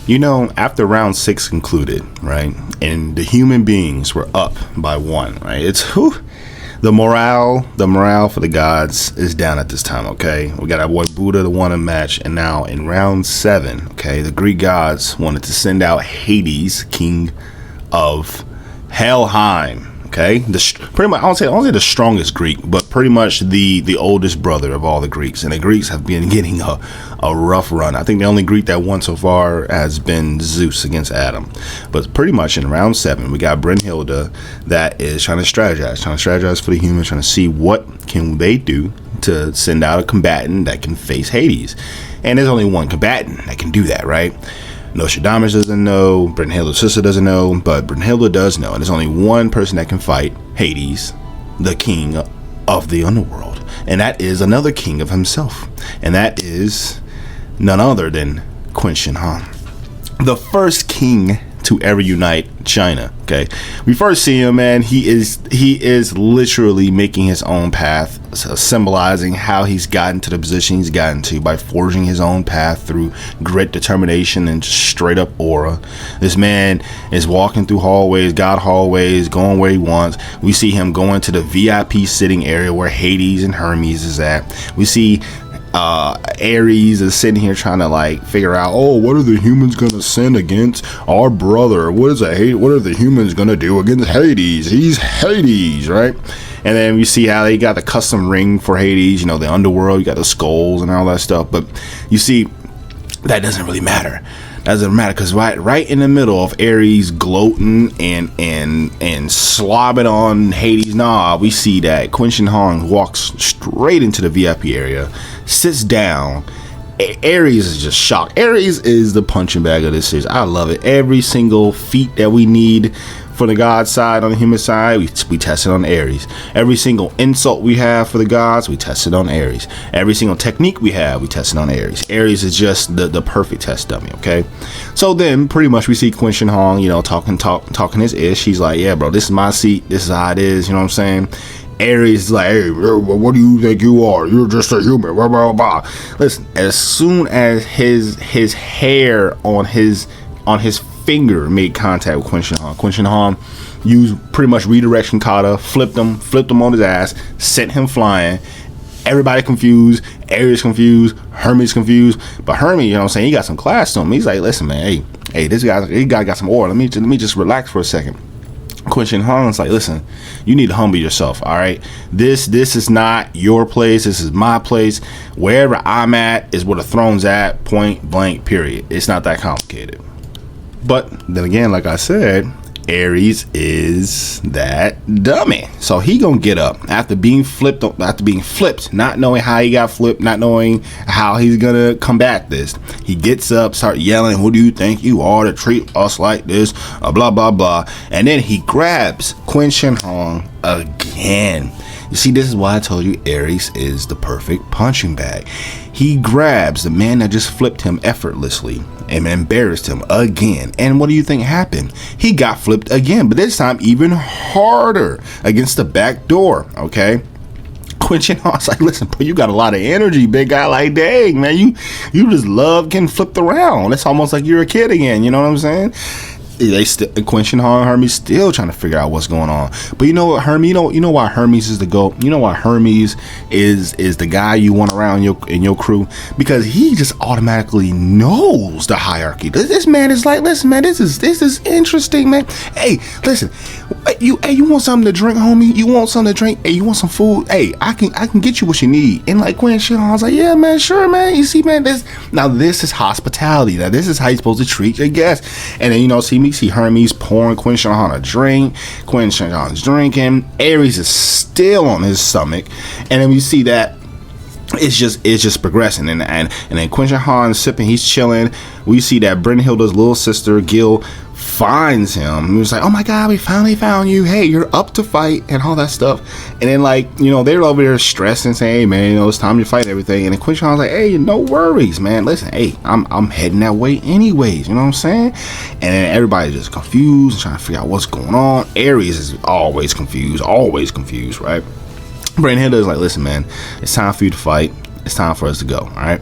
You know, after round 6 concluded, right, and the human beings were up by 1, right? It's whew, the morale for the gods is down at this time, okay? We got our boy Buddha that won a match, and now in round 7, okay, the Greek gods wanted to send out Hades, king of Helheim. Okay, pretty much I don't say the strongest Greek, but pretty much the oldest brother of all the Greeks. And the Greeks have been getting a rough run. I think the only Greek that won so far has been Zeus against Adam. But pretty much in round 7, we got Brynhilde that is trying to strategize for the humans, trying to see what can they do to send out a combatant that can face Hades. And there's only one combatant that can do that, right? Nostradamus doesn't know, Brynhilde's sister doesn't know, but Brynhilde does know, and there's only one person that can fight Hades, the king of the underworld, and that is another king of himself, and that is none other than Qin Shi Huang, the first king to ever unite China. Okay, we first see him, man. He is literally making his own path, symbolizing how he's gotten to the position he's gotten to by forging his own path through grit, determination, and straight up aura. This man is walking through hallways, God hallways, going where he wants. We see him going to the VIP sitting area where Hades and Hermes is at. We see Ares is sitting here trying to like figure out, oh, what are the humans gonna send against our brother? What are the humans gonna do against Hades? He's Hades, right? And then we see how they got the custom ring for Hades, you know, the underworld, you got the skulls and all that stuff. But you see, that doesn't really matter. Doesn't matter, because right in the middle of Ares gloating and slobbing on Hades' knob, we see that Qin Shi Huang walks straight into the VIP area, sits down. Ares is just shocked. Ares is the punching bag of this series. I love it. Every single feat that we need for the god side, on the human side, we test it on Ares. Every single insult we have for the gods, we test it on Ares. Every single technique we have, we test it on Ares. Ares is just the perfect test dummy, okay? So then, pretty much, we see Qin Shi Huang, you know, talking his ish. He's like, yeah, bro, this is my seat. This is how it is, you know what I'm saying? Ares is like, hey, what do you think you are? You're just a human, blah, blah, blah. Listen, as soon as his hair on his finger made contact with Qin Shi Huang used pretty much redirection kata, flipped him on his ass, sent him flying. Everybody confused, Ares confused, Hermes confused, but Hermes, you know what I'm saying, he got some class to him. He's like, listen, man, hey, this guy got some aura. Let me just relax for a second. Qin Shi Huang's like, listen, you need to humble yourself, all right? This is not your place. This is my place. Wherever I'm at is where the throne's at, point blank, period. It's not that complicated. But then again, like I said, Ares is that dummy. So he gonna get up after being flipped, not knowing how he got flipped, not knowing how he's gonna combat this. He gets up, start yelling, who do you think you are to treat us like this? Blah, blah, blah. And then he grabs Qin Shi Huang again. You see, this is why I told you Ares is the perfect punching bag. He grabs the man that just flipped him effortlessly and embarrassed him again. And what do you think happened? He got flipped again, but this time even harder against the back door, okay? Qin Shi Huang's like, listen, bro, you got a lot of energy, big guy. Like, dang, man, you just love getting flipped around. It's almost like you're a kid again, you know what I'm saying? Qin Shi Huang and Hermes still trying to figure out what's going on. But you know what, Hermes, you know why Hermes is the GOAT? You know why Hermes is the guy you want around in your crew? Because he just automatically knows the hierarchy. This man is like, listen, man, this is interesting, man. Hey, listen, you want something to drink, homie? You want something to drink? Hey, you want some food? Hey, I can get you what you need. And like Qin Shi Huang's like, yeah, man, sure, man. You see, man, this is hospitality. Now this is how you're supposed to treat your guests. And then, you know, see Hermes pouring Qin Shi Huang a drink. Qin Shi Huang's drinking. Ares is still on his stomach, and then we see that it's just progressing. And then Qin Shi Huang's sipping. He's chilling. We see that Brynhilde's little sister Gil finds him. He was like, oh my god, we finally found you. Hey, you're up to fight and all that stuff. And then, like, you know, they're over there stressing, saying, hey man, you know, it's time to fight and everything. And then Qin Shi Huang's like, hey, no worries, man, listen, hey, I'm heading that way anyways, you know what I'm saying? And then everybody's just confused and trying to figure out what's going on. Ares is always confused, right? Brynhilde is like, listen, man, it's time for you to fight. It's time for us to go, all right?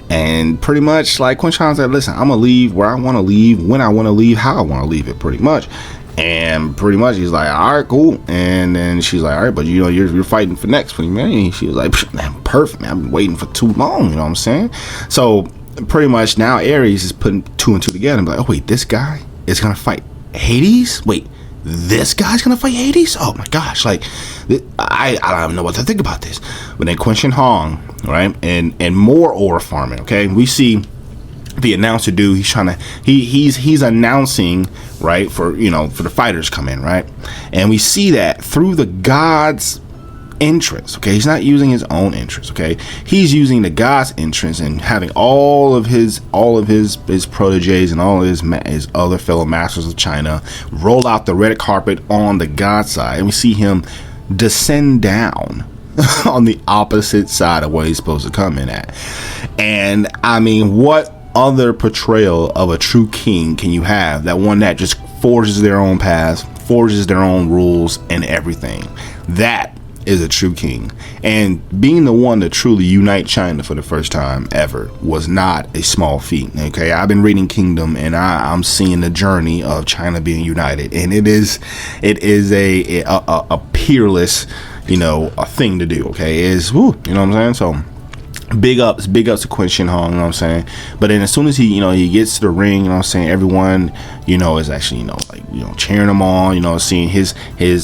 And pretty much like Quin Shi said, listen, I'm gonna leave where I want to leave, when I want to leave, how I want to leave it, pretty much. And pretty much he's like, all right, cool. And then she's like, all right, but you're fighting for next for me, man. She was like, man, perfect, man. I've been waiting for too long, you know what I'm saying? So pretty much now Ares is putting 2 and 2 together and be like, oh wait, this guy is gonna fight Hades? Wait, this guy's gonna fight Hades? Oh my gosh, like I don't even know what to think about this. But then Quin Shi Huang, right, and more ore farming. Okay, we see the announcer dude. He's announcing, right, for the fighters come in, right, and we see that through the gods' entrance. Okay, he's not using his own entrance. Okay, he's using the gods' entrance and having all of his proteges and all of his other fellow masters of China roll out the red carpet on the god side, and we see him descend down on the opposite side of where he's supposed to come in at. And I mean, what other portrayal of a true king can you have? That one that just forges their own paths, forges their own rules and everything. That is a true king. And being the one to truly unite China for the first time ever was not a small feat. Okay, I've been reading Kingdom, and I'm seeing the journey of China being united, and it is a peerless, a thing to do. Okay, you know what I'm saying? So big ups to Quin Shi Huang, you know what I'm saying? But then as soon as he gets to the ring, you know what I'm saying, everyone, is actually, cheering him on, seeing his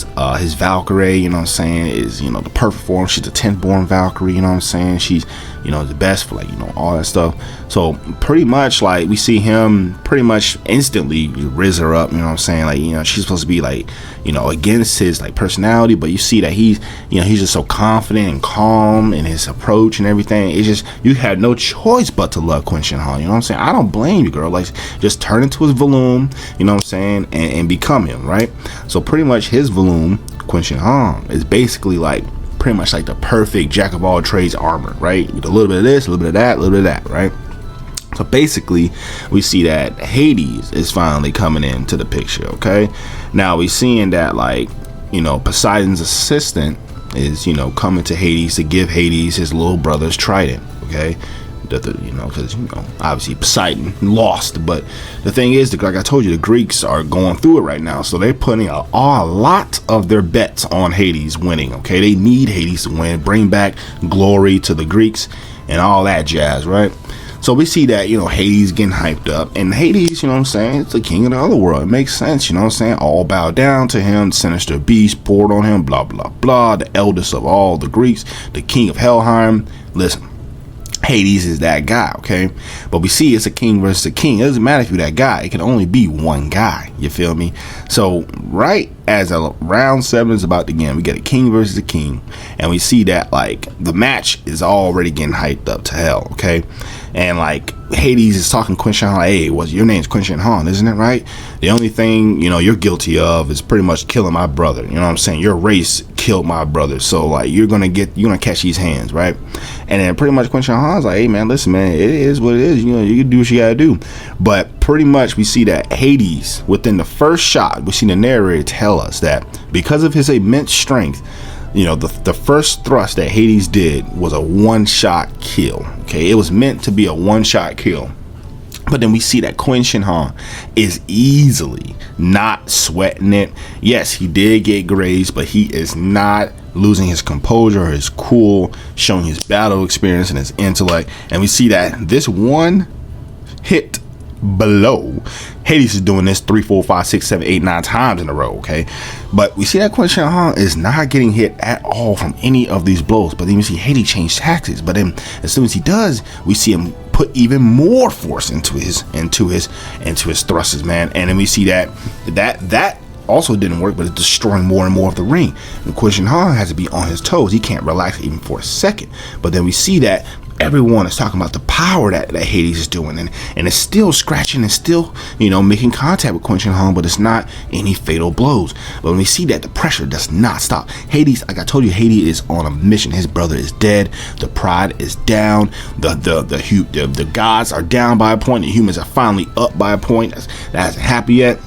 Valkyrie, you know what I'm saying, is, the perfect form. She's the 10th born Valkyrie, you know what I'm saying? She's, the best for all that stuff. So pretty much like we see him pretty much instantly riz her up, you know what I'm saying? She's supposed to be against his personality, but you see that he's just so confident and calm in his approach and everything. It's just, you had no choice but to love Quin Shi Huang, you know what I'm saying? I don't blame you, girl. Just turn into his volume, you know what I'm saying, and become him, right? So pretty much his volume, Quin Shi Huang, is basically pretty much the perfect jack of all trades armor, right? With a little bit of this, a little bit of that, a little bit of that, right? So basically we see that Hades is finally coming into the picture. Okay, now we seeing that Poseidon's assistant is coming to Hades to give Hades his little brother's trident. Okay, because obviously Poseidon lost, but the thing is, like I told you, the Greeks are going through it right now, so they're putting a lot of their bets on Hades winning. Okay, they need Hades to win, bring back glory to the Greeks and all that jazz, right? So we see that, Hades getting hyped up, and Hades, it's the king of the other world. It makes sense, all bow down to him, sinister beast poured on him, blah, blah, blah, the eldest of all the Greeks, the king of Helheim. Listen, Hades is that guy, okay? But we see it's a king versus a king. It doesn't matter if you're that guy. It can only be one guy. You feel me? So right as round 7 is about to begin, we get a king versus a king, and we see that the match is already getting hyped up to hell, okay? And Hades is talking Quin Shi Huang, hey, your name's Quin Shi Huang, isn't it, right? The only thing you're guilty of is pretty much killing my brother. You know what I'm saying? Your race killed my brother, so you're gonna catch these hands, right? And then pretty much Quin Shi Huang's like, hey man, listen man, it is what it is. You can do what you gotta do. But pretty much we see that Hades, within the first shot, we see the narrator tell us that because of his immense strength, the first thrust that Hades did was a one-shot kill. Okay, it was meant to be a one-shot kill. But then we see that Quin Shi Huang is easily not sweating it. Yes, he did get grazed, but he is not losing his composure or his cool, showing his battle experience and his intellect. And we see that this one hit below, Hades is doing this 3, 4, 5, 6, 7, 8, 9 times in a row. Okay, but we see that Quin Shi Huang is not getting hit at all from any of these blows. But then we see Hades change tactics. But then as soon as he does, we see him put even more force into his thrusters, man. And then we see that also didn't work, but it's destroying more and more of the ring. And Quin Shi Huang has to be on his toes. He can't relax even for a second. But then we see that everyone is talking about the power that Hades is doing, and it's still scratching and still making contact with Quin Shi Huang, but it's not any fatal blows. But when we see that, the pressure does not stop. Hades, like I told you, Hades is on a mission. His brother is dead, the pride is down, the gods are down by a point, the humans are finally up by a point that hasn't happened yet.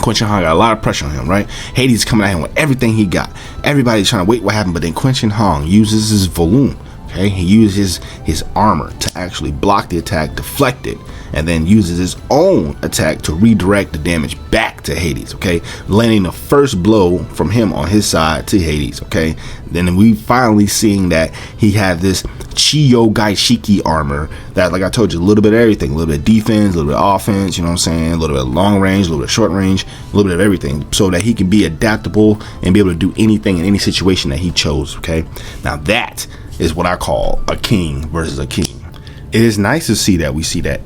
Quin Shi Huang got a lot of pressure on him, right? Hades coming at him with everything he got. Everybody's trying to wait what happened, but then Quin Shi Huang uses his volume Okay, he uses his armor to actually block the attack, deflect it, and then uses his own attack to redirect the damage back to Hades. Okay, landing the first blow from him on his side to Hades. Okay, then we finally seeing that he had this Chiyo Gaishiki armor that, like I told you, a little bit of everything, a little bit of defense, a little bit of offense, you know what I'm saying, a little bit of long range, a little bit of short range, a little bit of everything, so that he can be adaptable and be able to do anything in any situation that he chose. Okay, now that is what I call a king versus a king. It is nice to see that. We see that.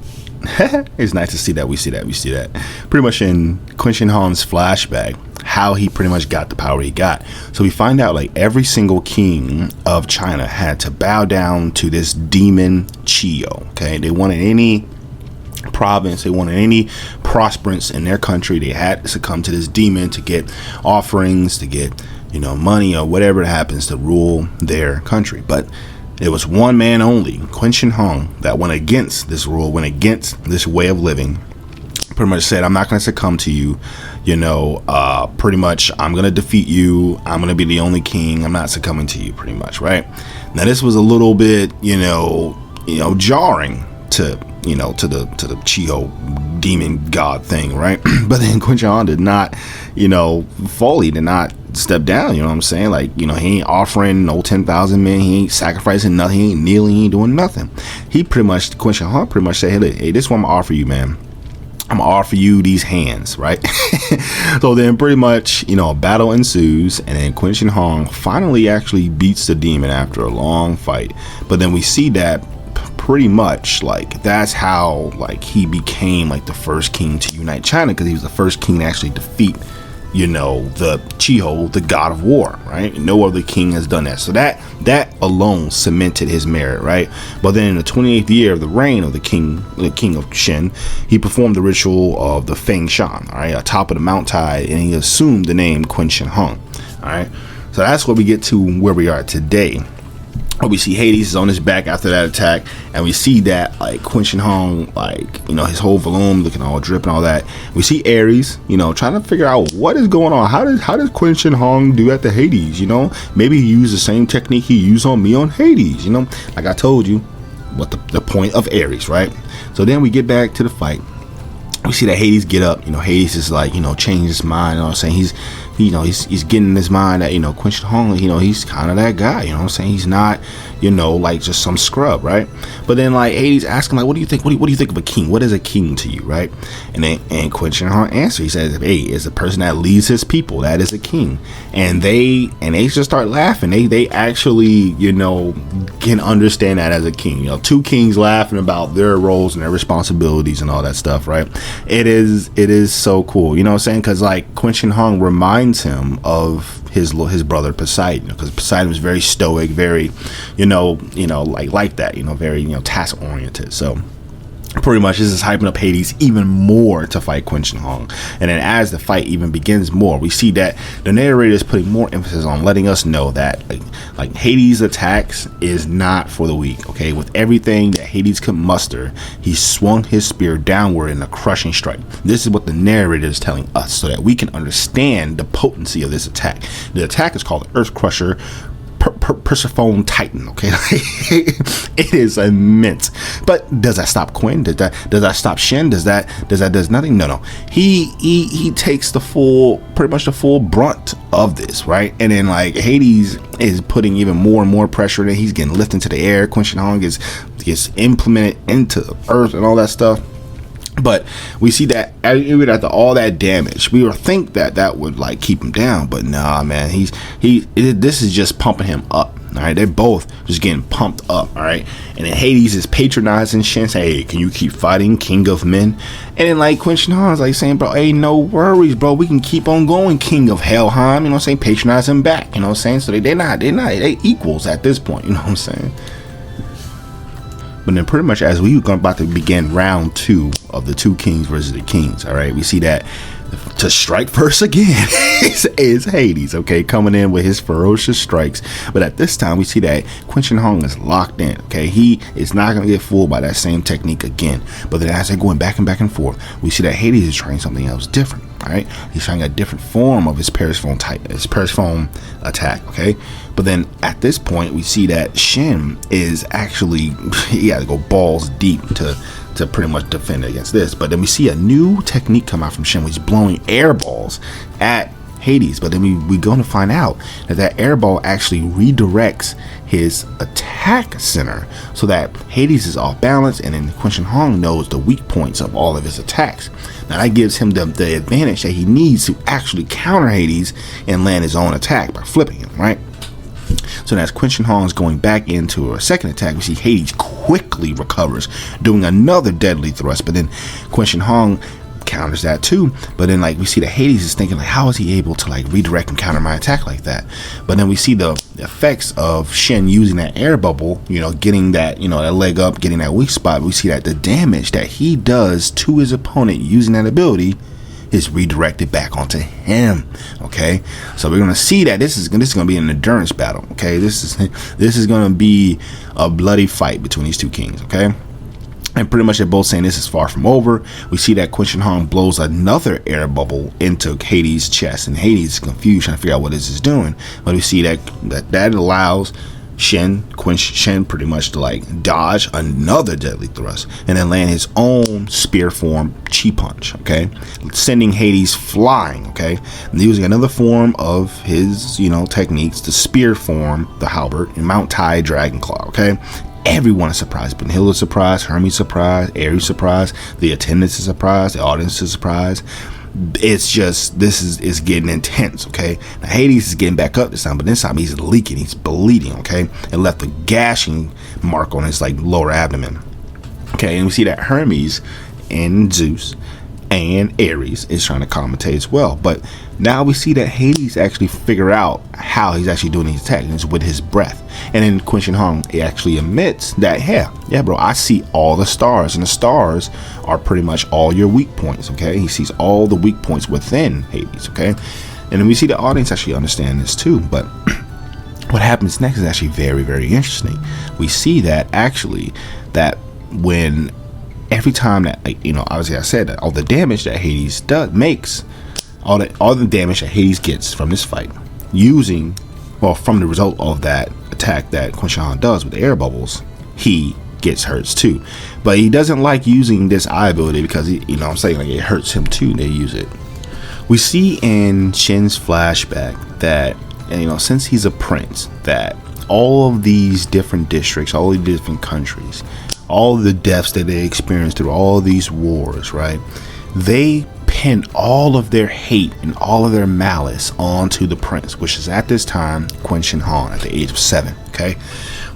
It's nice to see that. We see that pretty much in Qin Shi Huang's flashback, how he pretty much got the power he got. So we find out like every single king of China had to bow down to this demon Chiyo. Okay, they wanted any province, they wanted any prosperance in their country, they had to succumb to this demon to get offerings, to get, you know, money or whatever it happens to rule their country. But it was one man only, Qin Shi Huang, that went against this rule, went against this way of living. Pretty much said, I'm not going to succumb to you, you know, pretty much I'm going to defeat you, I'm going to be the only king, I'm not succumbing to you, pretty much, right? Now this was a little bit, you know, jarring to, you know, to the Chiyo demon god thing, right? But then Qin Shi Huang did not, you know, fall, he did not step down, you know what I'm saying? Like, you know, he ain't offering no 10,000 men, he ain't sacrificing nothing, he ain't kneeling, he ain't doing nothing. He pretty much, Qin Shi Huang pretty much said, hey, this is what I'm gonna offer you, man. I'm gonna offer you these hands, right? So then pretty much, you know, a battle ensues, and then Qin Shi Huang finally actually beats the demon after a long fight. But then we see that pretty much like that's how like he became like the first king to unite China, because he was the first king to actually defeat, you know, the Chiyo, the god of war, right? No other king has done that. So that alone cemented his merit, right? But then in the 28th year of the reign of the king of Qin, he performed the ritual of the Feng Shan, all right, atop of the Mount Tai, and he assumed the name Qin Shi Huang, all right? So that's where we get to where we are today. We see Hades is on his back after that attack, and we see that like Qin Shi Huang, like, you know, his whole volume looking all dripping, all that. We see Ares, you know, trying to figure out what is going on. How does Qin Shi Huang do at the Hades? You know, maybe he used the same technique he used on me on Hades. You know, like I told you, what the point of Ares, right? So then we get back to the fight. We see that Hades get up. You know, Hades is like, you know, change his mind. You know what I'm saying? He's getting in his mind that, you know, Qin Shi Huang, you know, he's kind of that guy. You know what I'm saying? He's not, you know, like just some scrub, right? But then like Hades asking, like, what do you think? What do you think of a king? What is a king to you, right? And Qin Shi Huang answers. He says, hey, it's a person that leads his people. That is a king. And they just start laughing. They actually, you know, can understand that as a king. You know, two kings laughing about their roles and their responsibilities and all that stuff, right? It is so cool. You know what I'm saying? Because like Qin Shi Huang reminds him of his brother Poseidon, because Poseidon was very stoic, very, you know, like that, you know, very, you know, task oriented. So pretty much this is hyping up Hades even more to fight Qin Shi Huang. And then as the fight even begins more, we see that the narrator is putting more emphasis on letting us know that like Hades' attacks is not for the weak. Okay, with everything that Hades could muster, he swung his spear downward in a crushing strike. This is what the narrator is telling us, so that we can understand the potency of this attack. The attack is called the Earth Crusher Persephone Titan. Okay, it is immense. But does that stop Qin? Does that stop Shen? Does nothing? No. He takes pretty much the full brunt of this, right? And then like Hades is putting even more and more pressure, and he's getting lifted into the air. Qin Shi Huang gets implemented into the earth and all that stuff. But we see that even after all that damage, we would think that would like keep him down, but nah, man, this is just pumping him up. All right, they're both just getting pumped up. All right, and then Hades is patronizing Shen, saying, "Hey, can you keep fighting, King of Men?" And then like Qin Shi Huang is like saying, "Bro, hey, no worries, bro. We can keep on going, King of Helheim." You know what I'm saying? Patronize him back. You know what I'm saying? So they equals at this point. You know what I'm saying? But then pretty much as we were about to begin round 2 of the two kings versus the kings, all right, we see that to strike first again is Hades, okay, coming in with his ferocious strikes. But at this time, we see that Qin Shi Huang is locked in, okay? He is not going to get fooled by that same technique again. But then as they're going back and forth, we see that Hades is trying something else different. All right, he's trying a different form of his Perisphoam type, his Perisphoam attack. Okay, but then at this point we see that Shin is actually he had to go balls deep to pretty much defend against this. But then we see a new technique come out from Shin, which is blowing air balls at Hades. But then we going to find out that air ball actually redirects his attack center so that Hades is off balance, and then Quin Shi Huang knows the weak points of all of his attacks. Now that gives him the advantage that he needs to actually counter Hades and land his own attack by flipping him, right? So as Quin Shi Huang is going back into a second attack, we see Hades quickly recovers, doing another deadly thrust. But then Quin Shi Huang counters that too. But then like we see that Hades is thinking like, how is he able to like redirect and counter my attack like that? But then we see the effects of Shin using that air bubble, you know, getting that, you know, that leg up, getting that weak spot. We see that the damage that he does to his opponent using that ability is redirected back onto him. Okay, so we're gonna see that this is gonna be an endurance battle. Okay, this is gonna be a bloody fight between these two kings. Okay, and pretty much they're both saying this is far from over. We see that Quin Shi Huang blows another air bubble into Hades' chest, and Hades is confused trying to figure out what this is doing. But we see that allows Shin pretty much to like dodge another deadly thrust and then land his own spear form chi punch, okay, sending Hades flying. Okay, and using another form of his, you know, techniques, the spear form, the halberd, and Mount Tai Dragon Claw. Okay, everyone is surprised. Brunhilde is surprised, Hermes surprised, Ares surprised, the attendants is surprised, the audience is surprised. It's just, this is getting intense. Okay, now Hades is getting back up this time, but this time he's leaking, he's bleeding. Okay, and left a gashing mark on his like lower abdomen. Okay, and we see that Hermes and Zeus and Ares is trying to commentate as well. But now we see that Hades actually figure out how he's actually doing these attacks with his breath. And then Quin Shi Huang actually admits that, yeah bro, I see all the stars, and the stars are pretty much all your weak points. Okay, he sees all the weak points within Hades. Okay, and then we see the audience actually understand this too. But what happens next is actually very, very interesting. We see that actually that when every time that, like, you know, obviously I said that all the damage that Hades makes, all the damage that Hades gets from this fight, from the result of that attack that Quin Shi Huang does with the air bubbles, he gets hurts too. But he doesn't like using this eye ability because he, you know what I'm saying, like it hurts him too. They use it. We see in Shin's flashback that, and you know, since he's a prince, that all of these different districts, all these different countries, all the deaths that they experienced through all these wars, right? They pin all of their hate and all of their malice onto the prince, which is at this time Quin Shi Huang at the age of 7. Okay,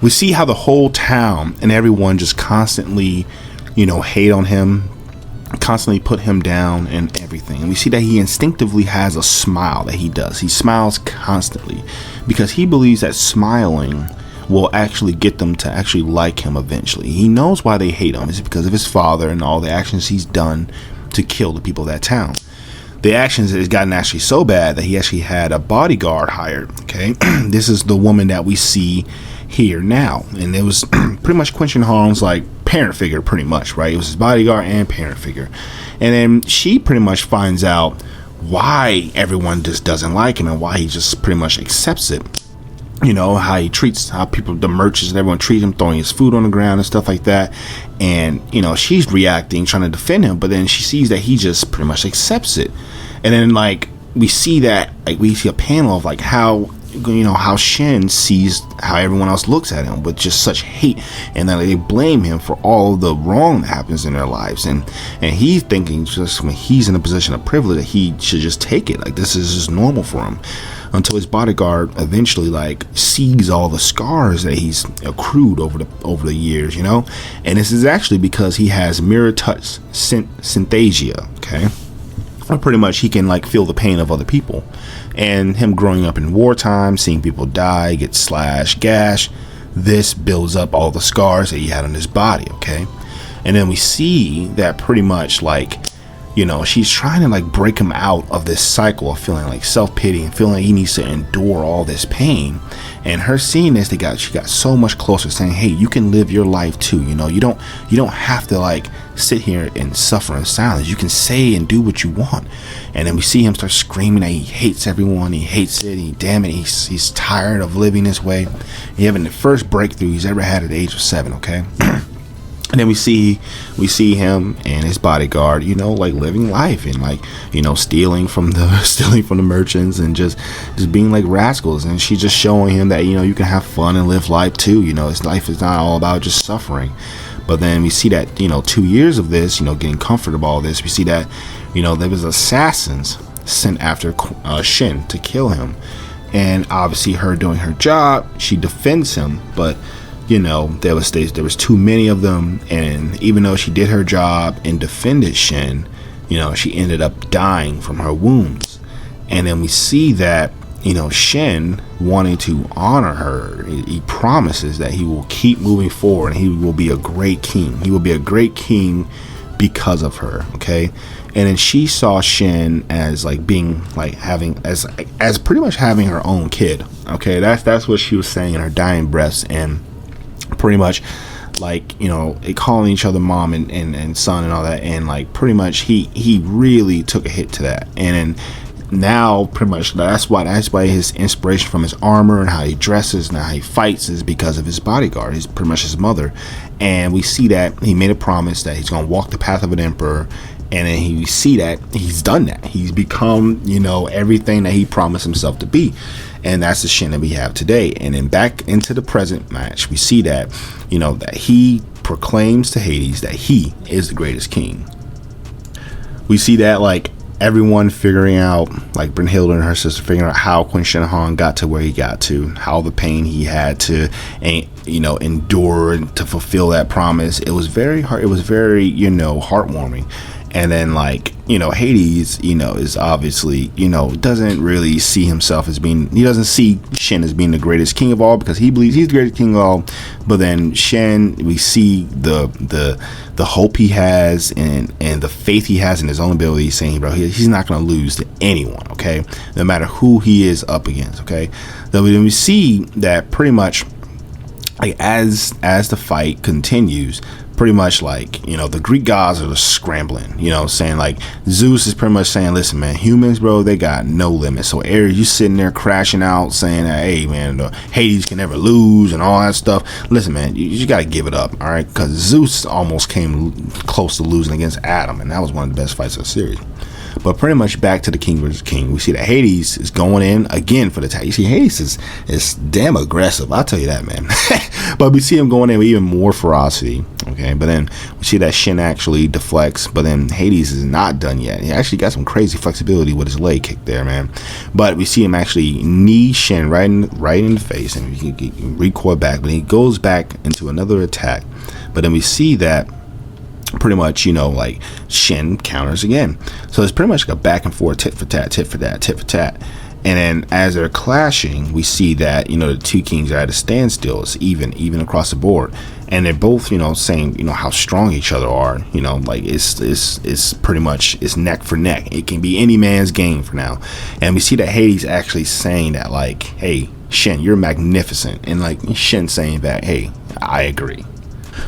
we see how the whole town and everyone just constantly, you know, hate on him, constantly put him down and everything. And we see that he instinctively has a smile that he does. He smiles constantly because he believes that smiling will actually get them to actually like him eventually. He knows why they hate him. It's because of his father and all the actions he's done to kill the people of that town. The actions has gotten actually so bad that he actually had a bodyguard hired. Okay, this is the woman that we see here now, and it was pretty much Quin Shi Huang's like parent figure, pretty much, right? It was his bodyguard and parent figure. And then she pretty much finds out why everyone just doesn't like him and why he just pretty much accepts it. You know, how he treats, how people, the merchants and everyone treat him, throwing his food on the ground and stuff like that. And, you know, she's reacting, trying to defend him, but then she sees that he just pretty much accepts it. And then, like, we see that, like, we see a panel of, like, how, you know, how Shin sees how everyone else looks at him with just such hate, and then they blame him for all the wrong that happens in their lives. And he's thinking, just when he's in a position of privilege, that he should just take it, like this is just normal for him, until his bodyguard eventually like sees all the scars that he's accrued over the years, you know. And this is actually because he has mirror touch synesthesia. Okay, or pretty much he can like feel the pain of other people. And him growing up in wartime, seeing people die, get slashed, gashed, this builds up all the scars that he had on his body. Okay, and then we see that pretty much like she's trying to like break him out of this cycle of feeling like self-pity and feeling like he needs to endure all this pain. And her seeing this, she got so much closer, saying, hey, you can live your life too. You don't have to like sit here and suffer in silence. You can say and do what you want. And then we see him start screaming that he hates everyone, he hates it, he's tired of living this way. He's having the first breakthrough he's ever had at the age of 7, okay? And then we see him and his bodyguard, like living life and like, stealing from the merchants and just being like rascals. And she's just showing him that, you can have fun and live life too. His life is not all about just suffering. But then we see that, 2 years of this, getting comfortable all this, we see that, there was assassins sent after Shin to kill him. And obviously her doing her job, she defends him, but there was too many of them, and even though she did her job and defended Shin, she ended up dying from her wounds. And then we see that, Shin, wanting to honor her, he promises that he will keep moving forward and he will be a great king. He will be a great king because of her, okay? And then she saw Shin as like being like having as pretty much having her own kid, okay? That's what she was saying in her dying breaths, and pretty much like calling each other mom and son and all that. And like pretty much he really took a hit to that. And then now pretty much that's why his inspiration from his armor and how he dresses and how he fights is because of his bodyguard. He's pretty much his mother. And we see that he made a promise that he's going to walk the path of an emperor. And then we see that he's done that. He's become, everything that he promised himself to be. And that's the Shin that we have today. And then back into the present match, we see that, that he proclaims to Hades that he is the greatest king. We see that, like, everyone figuring out, like Brynhilde and her sister figuring out how Qin Shi Huang got to where he got to, how the pain he had to, endure to fulfill that promise. It was very hard. It was very, heartwarming. And then, like, Hades, is obviously, doesn't really see himself as being, he doesn't see Shin as being the greatest king of all, because he believes he's the greatest king of all. But then Shin, we see the hope he has and the faith he has in his own ability, saying, bro, he's not going to lose to anyone, okay? No matter who he is up against, okay? Then we see that pretty much, like, as the fight continues, pretty much like, the Greek gods are just scrambling, saying like Zeus is pretty much saying, listen, man, humans, bro, they got no limit. So Ares, you sitting there crashing out saying that, hey, man, Hades can never lose and all that stuff. Listen, man, you just got to give it up, all right? Because Zeus almost came close to losing against Adam, and that was one of the best fights of the series. But pretty much back to the king versus king, we see that Hades is going in again for the attack. You see, Hades is damn aggressive, I'll tell you that, man. But we see him going in with even more ferocity, okay? But then we see that Shin actually deflects, but then Hades is not done yet. He actually got some crazy flexibility with his leg kick there, man. But we see him actually knee Shin right in the face, and he can recoil back, but he goes back into another attack. But then we see that pretty much, like Shin counters again. So it's pretty much like a back and forth, tit for tat, tit for tat, tit for tat. And then as they're clashing, we see that, the two kings are at a standstill. It's even across the board. And they're both, saying, how strong each other are. Like it's pretty much, it's neck for neck. It can be any man's game for now. And we see that Hades actually saying that, like, hey, Shin, you're magnificent. And like Shin saying that, hey, I agree.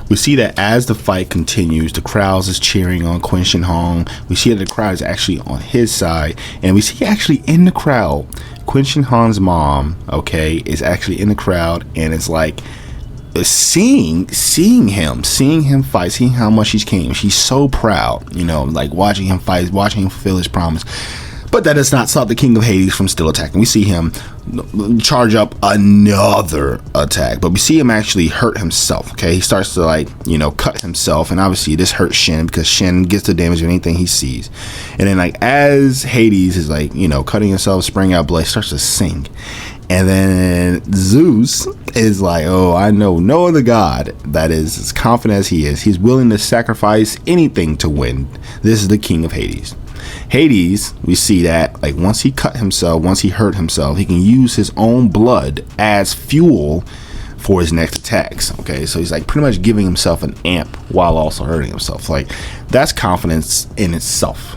We see that as the fight continues, the crowd is cheering on Qin Shi Huang. We see that the crowd is actually on his side, and we see actually in the crowd, Qin Shi Huang's mom, okay, is actually in the crowd, and it's like seeing him fight, seeing how much he's came. She's so proud, like watching him fight, watching him fulfill his promise. But that does not stop the King of Hades from still attacking. We see him charge up another attack, but we see him actually hurt himself, okay? He starts to, like, cut himself, and obviously this hurts Shin because Shin gets the damage of anything he sees. And then, like, as Hades is, like, cutting himself, spraying out blood, starts to sing. And then Zeus is like, oh, I know no other god that is as confident as he is. He's willing to sacrifice anything to win. This is the King of Hades. Hades, we see that, like, once he cut himself, once he hurt himself, he can use his own blood as fuel for his next attacks. Okay, so he's like pretty much giving himself an amp while also hurting himself. Like, that's confidence in itself.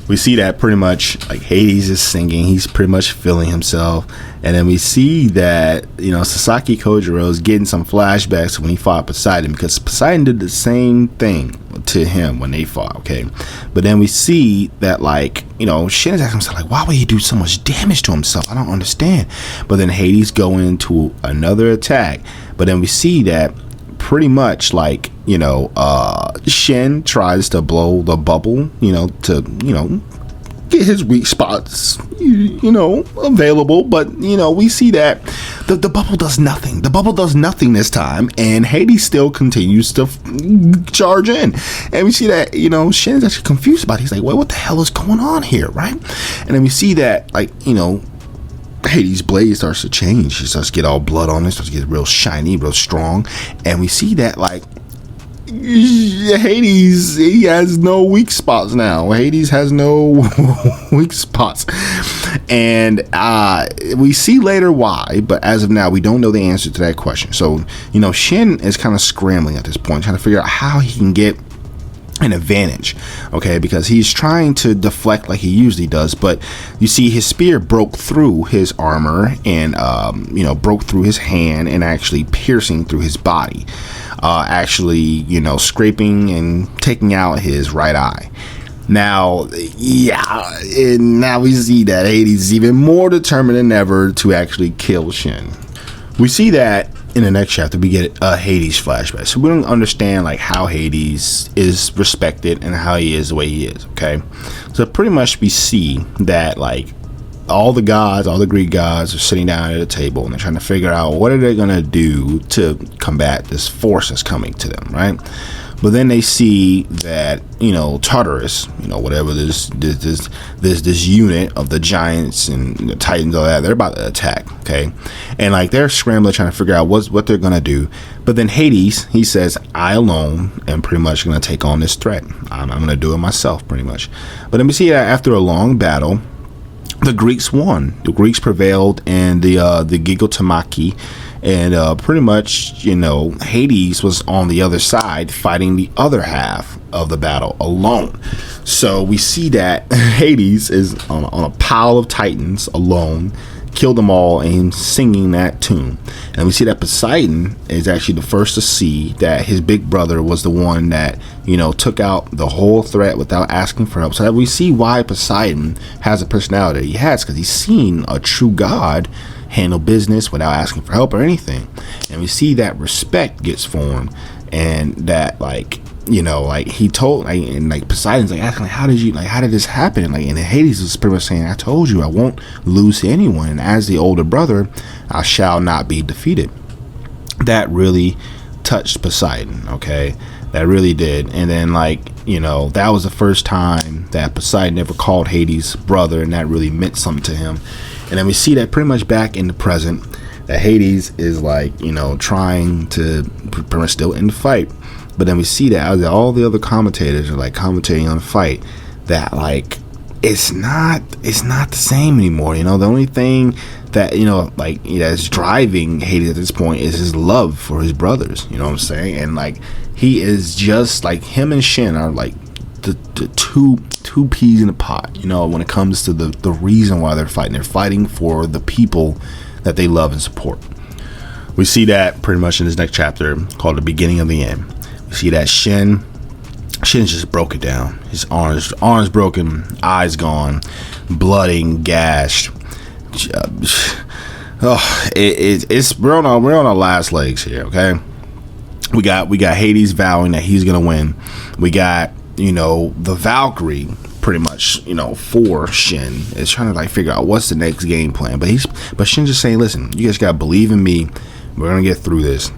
We see that pretty much like Hades is singing, he's pretty much feeling himself, and then we see that, you know, Sasaki Kojiro is getting some flashbacks when he fought Poseidon, because Poseidon did the same thing to him when they fought. Okay, but then we see that, like, you know, Shin is asking himself like, why would he do so much damage to himself? I don't understand. But then Hades go into another attack, but then we see that pretty much, like, you know, Shin tries to blow the bubble, you know, to, you know, get his weak spots, you know, available. But, you know, we see that the bubble does nothing. The bubble does nothing this time, and Hades still continues to charge in. And we see that, you know, Shin's actually confused about it. He's like, well, what the hell is going on here, right? And then we see that, like, you know, Hades' blade starts to change. He starts to get all blood on it, starts to get real shiny, real strong. And we see that, like, Hades, he has no weak spots now. Hades has no weak spots. And we see later why, but as of now, we don't know the answer to that question. So, you know, Shin is kind of scrambling at this point, trying to figure out how he can get an advantage, okay, because he's trying to deflect like he usually does, but you see his spear broke through his armor and you know, broke through his hand and actually piercing through his body, actually, you know, scraping and taking out his right eye. Now, yeah, and now we see that Hades is even more determined than ever to actually kill Shin. We see that in the next chapter we get a Hades flashback, so we don't understand like how Hades is respected and how he is the way he is. Okay, so pretty much we see that like all the gods, all the Greek gods are sitting down at a table and they're trying to figure out what are they gonna do to combat this force that's coming to them, right? But then they see that, you know, Tartarus, you know, whatever this unit of the giants and the titans, all that, they're about to attack. Okay, and like they're scrambling trying to figure out what they're gonna do. But then Hades, he says, I alone am pretty much gonna take on this threat. I'm gonna do it myself, pretty much. But then we see that after a long battle, the Greeks won. The Greeks prevailed, and the Gigotamaki. And pretty much, you know, Hades was on the other side fighting the other half of the battle alone. So we see that Hades is on a pile of titans alone, killed them all, and singing that tune. And we see that Poseidon is actually the first to see that his big brother was the one that, you know, took out the whole threat without asking for help. So that we see why Poseidon has a personality he has, because he's seen a true god handle business without asking for help or anything. And we see that respect gets formed, and that, like, you know, like he told, like, and like Poseidon's like asking, like, how did this happen? Like, and Hades is pretty much saying, I told you I won't lose to anyone, and as the older brother I shall not be defeated. That really touched Poseidon, okay? That really did. And then, like, you know, that was the first time that Poseidon ever called Hades brother, and that really meant something to him. And then we see that pretty much back in the present, that Hades is, like, you know, trying to pretty much still in the fight. But then we see that all the other commentators are like commentating on the fight, that like it's not the same anymore. You know, the only thing that, you know, like, that's driving Hades at this point is his love for his brothers. You know what I'm saying? And like he is just like, him and Shin are like the two peas in a pot, you know, when it comes to the reason why they're fighting. They're fighting for the people that they love and support. We see that pretty much in this next chapter called The Beginning of the End. We see that Shin just broke it down. His arms broken, eyes gone, blooding, gashed. We're on our last legs here, okay? We got Hades vowing that he's gonna win. We got, you know, the Valkyrie pretty much, you know, for Shin is trying to like figure out what's the next game plan. But Shin's just saying, listen, you guys gotta believe in me. We're gonna get through this.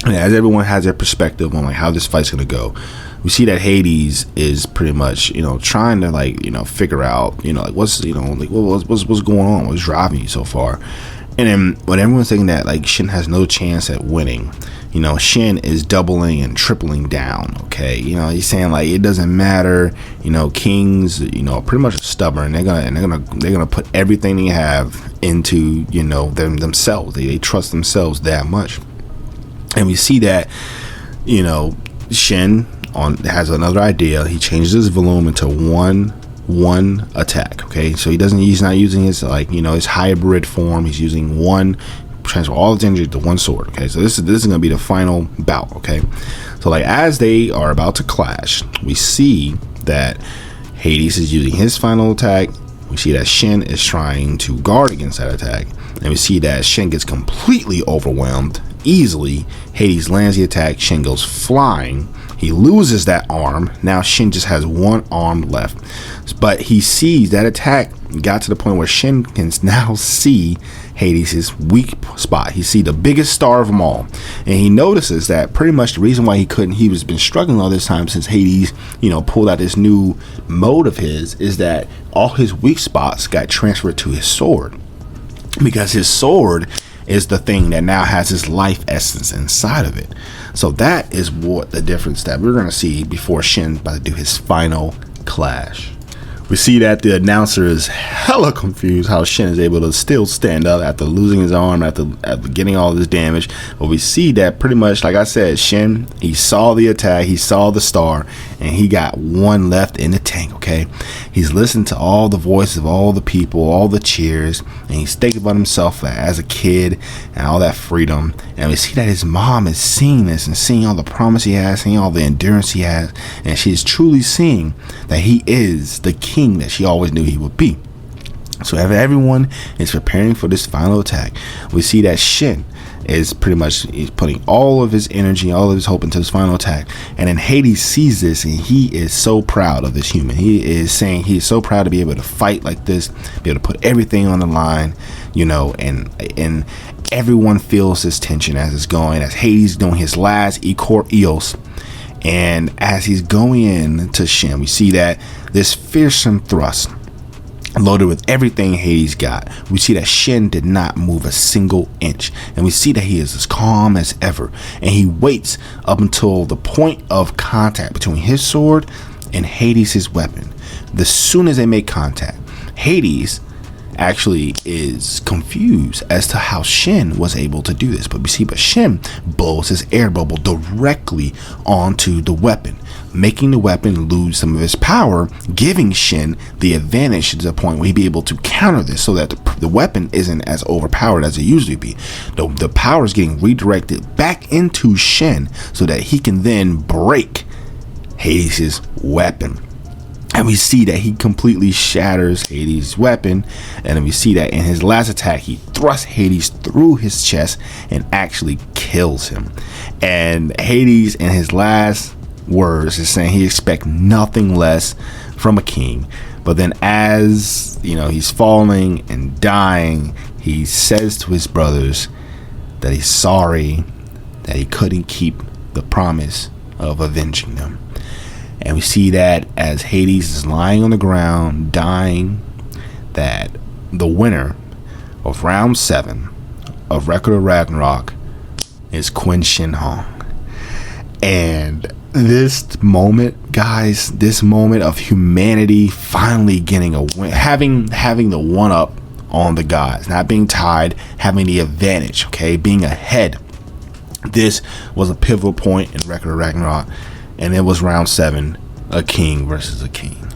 And as everyone has their perspective on like how this fight's gonna go, we see that Hades is pretty much, you know, trying to like, you know, figure out, you know, like what's going on, what's driving you so far. And then when everyone's thinking that like Shin has no chance at winning, Shin is doubling and tripling down. Okay, he's saying like it doesn't matter. Kings, pretty much stubborn. They're gonna put everything they have into themselves. They trust themselves that much, and we see that Shin has another idea. He changes his volume into one attack. Okay, so he's not using his his hybrid form. He's using one, transfer all his energy to one sword. Okay, so this is gonna be the final bout. Okay, so as they are about to clash, we see that Hades is using his final attack. We see that Shin is trying to guard against that attack, and we see that Shin gets completely overwhelmed easily. Hades lands the attack. Shin goes flying. He loses that arm. Now Shin just has one arm left, but he sees that attack got to the point where Shin can now see Hades' weak spot. He see the biggest star of them all, and he notices that pretty much the reason why he was been struggling all this time since Hades pulled out this new mode of his is that all his weak spots got transferred to his sword, because his sword is the thing that now has his life essence inside of it. So that is what the difference that we're going to see before Shin about to do his final clash. We see that the announcer is hella confused how Shin is able to still stand up after losing his arm, after getting all this damage. But we see that pretty much, like I said, Shin, he saw the attack, he saw the star, and he got one left in the tank. Okay, he's listened to all the voices of all the people, all the cheers, and he's thinking about himself as a kid and all that freedom. And we see that his mom is seeing this and seeing all the promise he has, seeing all the endurance he has, and she's truly seeing that he is the king that she always knew he would be. So everyone is preparing for this final attack. We see that Shin is pretty much, he's putting all of his energy, all of his hope into this final attack. And then Hades sees this, and he is so proud of this human. He is saying he is so proud to be able to fight like this, be able to put everything on the line, and everyone feels this tension as it's going, as Hades doing his last Eos. And as he's going in to Shin, we see that this fearsome thrust loaded with everything Hades got. We see that Shin did not move a single inch, and we see that he is as calm as ever, and he waits up until the point of contact between his sword and Hades' weapon. As soon as they make contact, Hades actually is confused as to how Shin was able to do this, but Shin blows his air bubble directly onto the weapon, making the weapon lose some of its power, giving Shin the advantage to the point where he'd be able to counter this, so that the weapon isn't as overpowered as it usually be. The power is getting redirected back into Shin so that he can then break Hades' weapon. And we see that he completely shatters Hades' weapon. And then we see that in his last attack, he thrusts Hades through his chest and actually kills him. And Hades, in his last words, is saying he expects nothing less from a king. But then as he's falling and dying, he says to his brothers that he's sorry that he couldn't keep the promise of avenging them. And we see that as Hades is lying on the ground, dying, that the winner of round 7 of Record of Ragnarok is Qin Shi Huang. And this moment, guys, this moment of humanity finally getting a win, having the one up on the gods, not being tied, having the advantage, okay, being ahead. This was a pivotal point in Record of Ragnarok, and it was round 7, a king versus a king.